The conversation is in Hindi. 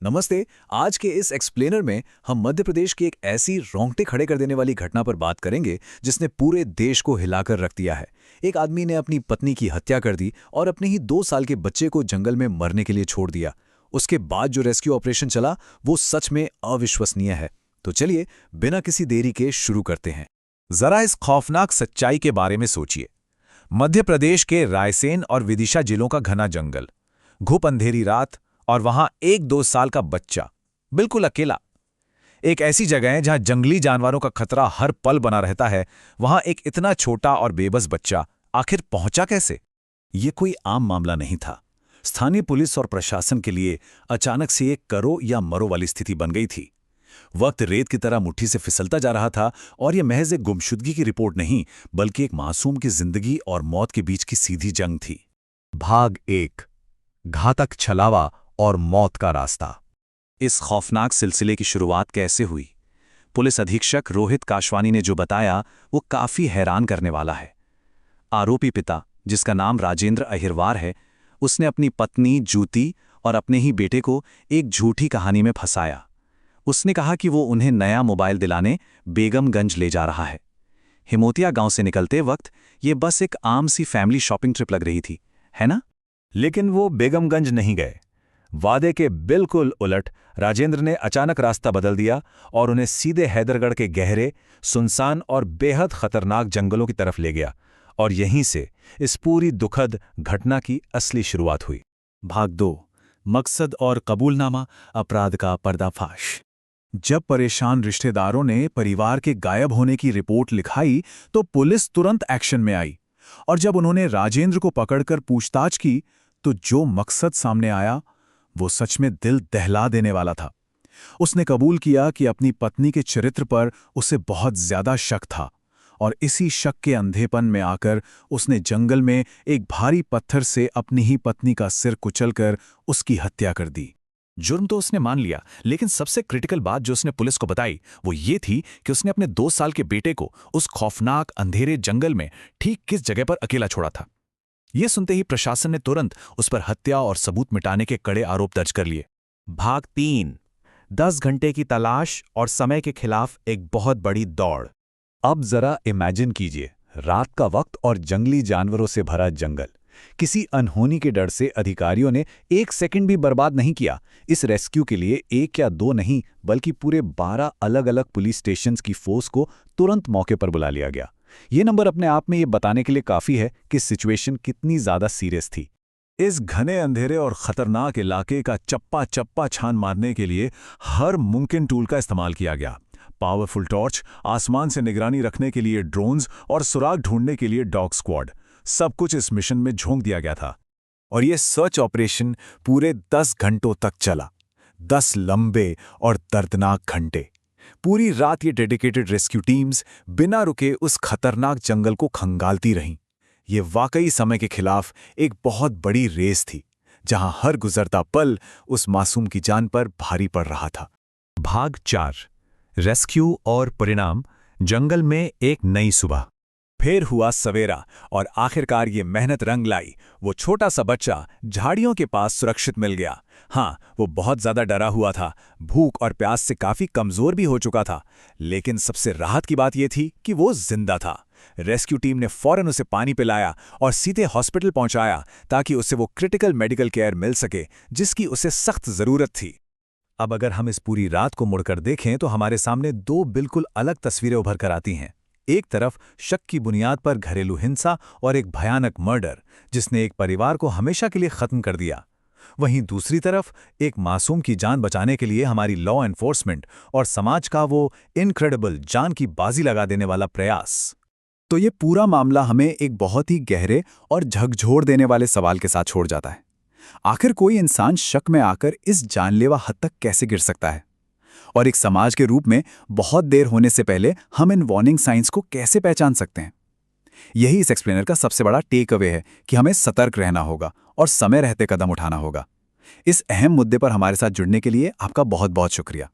नमस्ते। आज के इस एक्सप्लेनर में हम मध्य प्रदेश की एक ऐसी रोंगटे खड़े कर देने वाली घटना पर बात करेंगे जिसने पूरे देश को हिलाकर रख दिया है। एक आदमी ने अपनी पत्नी की हत्या कर दी और अपने ही 2 साल के बच्चे को जंगल में मरने के लिए छोड़ दिया। उसके बाद जो रेस्क्यू ऑपरेशन चला वो सच में अविश्वसनीय है। तो चलिए बिना किसी देरी के शुरू करते हैं। जरा इस खौफनाक सच्चाई के बारे में सोचिए। मध्य प्रदेश के रायसेन और विदिशा जिलों का घना जंगल, घुप अंधेरी रात और वहां 1-2 साल का बच्चा, बिल्कुल अकेला। एक ऐसी जगह है जहां जंगली जानवरों का खतरा हर पल बना रहता है, वहां एक इतना छोटा और बेबस बच्चा आखिर पहुंचा कैसे? ये कोई आम मामला नहीं था। स्थानीय पुलिस और प्रशासन के लिए अचानक से एक करो या मरो वाली स्थिति बन गई थी। वक्त रेत की तरह मुट्ठी से फिसलता जा रहा था और यह महज एक गुमशुदगी की रिपोर्ट नहीं, बल्कि एक मासूम की जिंदगी और मौत के बीच की सीधी जंग थी। भाग 1, घातक छलावा और मौत का रास्ता। इस खौफनाक सिलसिले की शुरुआत कैसे हुई? पुलिस अधीक्षक रोहित काशवानी ने जो बताया वो काफी हैरान करने वाला है। आरोपी पिता, जिसका नाम राजेंद्र अहिरवार है, उसने अपनी पत्नी ज्योति और अपने ही बेटे को एक झूठी कहानी में फंसाया। उसने कहा कि वो उन्हें नया मोबाइल दिलाने बेगमगंज ले जा रहा है। हिमोतिया गांव से निकलते वक्त ये बस एक आम सी फैमिली शॉपिंग ट्रिप लग रही थी, है ना? लेकिन वो बेगमगंज नहीं गए। वादे के बिल्कुल उलट राजेंद्र ने अचानक रास्ता बदल दिया और उन्हें सीधे हैदरगढ़ के गहरे, सुनसान और बेहद खतरनाक जंगलों की तरफ ले गया। और यहीं से इस पूरी दुखद घटना की असली शुरुआत हुई। भाग 2, मकसद और कबूलनामा, अपराध का पर्दाफाश। जब परेशान रिश्तेदारों ने परिवार के गायब होने की रिपोर्ट लिखाई तो पुलिस तुरंत एक्शन में आई। और जब उन्होंने राजेंद्र को पकड़कर पूछताछ की तो जो मकसद सामने आया वो सच में दिल दहला देने वाला था। उसने कबूल किया कि अपनी पत्नी के चरित्र पर उसे बहुत ज्यादा शक था और इसी शक के अंधेपन में आकर उसने जंगल में एक भारी पत्थर से अपनी ही पत्नी का सिर कुचलकर उसकी हत्या कर दी। जुर्म तो उसने मान लिया, लेकिन सबसे क्रिटिकल बात जो उसने पुलिस को बताई वो ये थी कि उसने अपने 2 साल के बेटे को उस खौफनाक अंधेरे जंगल में ठीक किस जगह पर अकेला छोड़ा था। ये सुनते ही प्रशासन ने तुरंत उस पर हत्या और सबूत मिटाने के कड़े आरोप दर्ज कर लिए। भाग 3, 10 घंटे की तलाश और समय के खिलाफ एक बहुत बड़ी दौड़। अब जरा इमेजिन कीजिए, रात का वक्त और जंगली जानवरों से भरा जंगल। किसी अनहोनी के डर से अधिकारियों ने 1 सेकंड भी बर्बाद नहीं किया। इस रेस्क्यू के लिए 1 या 2 नहीं, बल्कि पूरे 12 अलग-अलग पुलिस स्टेशंस की फोर्स को तुरंत मौके पर बुला लिया गया। ये नंबर अपने आप में ये बताने के लिए काफी है कि सिचुएशन कितनी ज्यादा सीरियस थी। इस घने अंधेरे और खतरनाक इलाके का चप्पा चप्पा छान मारने के लिए हर मुमकिन टूल का इस्तेमाल किया गया। पावरफुल टॉर्च, आसमान से निगरानी रखने के लिए ड्रोन्स और सुराग ढूंढने के लिए डॉग स्क्वाड, सब कुछ इस मिशन में झोंक दिया गया था। और ये सर्च ऑपरेशन पूरे 10 घंटों तक चला। 10 लंबे और दर्दनाक घंटे। पूरी रात ये डेडिकेटेड रेस्क्यू टीम्स बिना रुके उस खतरनाक जंगल को खंगालती रहीं। ये वाकई समय के खिलाफ एक बहुत बड़ी रेस थी, जहां हर गुजरता पल उस मासूम की जान पर भारी पड़ रहा था। भाग 4, रेस्क्यू और परिणाम, जंगल में एक नई सुबह। फिर हुआ सवेरा और आखिरकार ये मेहनत रंग लाई। वो छोटा सा बच्चा झाड़ियों के पास सुरक्षित मिल गया। हाँ, वो बहुत ज्यादा डरा हुआ था, भूख और प्यास से काफी कमजोर भी हो चुका था, लेकिन सबसे राहत की बात ये थी कि वो जिंदा था। रेस्क्यू टीम ने फौरन उसे पानी पिलाया और सीधे हॉस्पिटल पहुंचाया ताकि उसे वो क्रिटिकल मेडिकल केयर मिल सके जिसकी उसे सख्त जरूरत थी। अब अगर हम इस पूरी रात को मुड़कर देखें तो हमारे सामने 2 बिल्कुल अलग तस्वीरें उभर कर आती हैं। एक तरफ शक की बुनियाद पर घरेलू हिंसा और एक भयानक मर्डर जिसने एक परिवार को हमेशा के लिए खत्म कर दिया। वहीं दूसरी तरफ एक मासूम की जान बचाने के लिए हमारी लॉ एनफोर्समेंट और समाज का वो इनक्रेडिबल जान की बाजी लगा देने वाला प्रयास। तो ये पूरा मामला हमें एक बहुत ही गहरे और झकझोर देने वाले सवाल के साथ छोड़ जाता है। आखिर कोई इंसान शक में आकर इस जानलेवा हद तक कैसे गिर सकता है? और एक समाज के रूप में बहुत देर होने से पहले हम इन वार्निंग साइंस को कैसे पहचान सकते हैं? यही इस एक्सप्लेनर का सबसे बड़ा टेक अवे है कि हमें सतर्क रहना होगा और समय रहते कदम उठाना होगा। इस अहम मुद्दे पर हमारे साथ जुड़ने के लिए आपका बहुत बहुत शुक्रिया।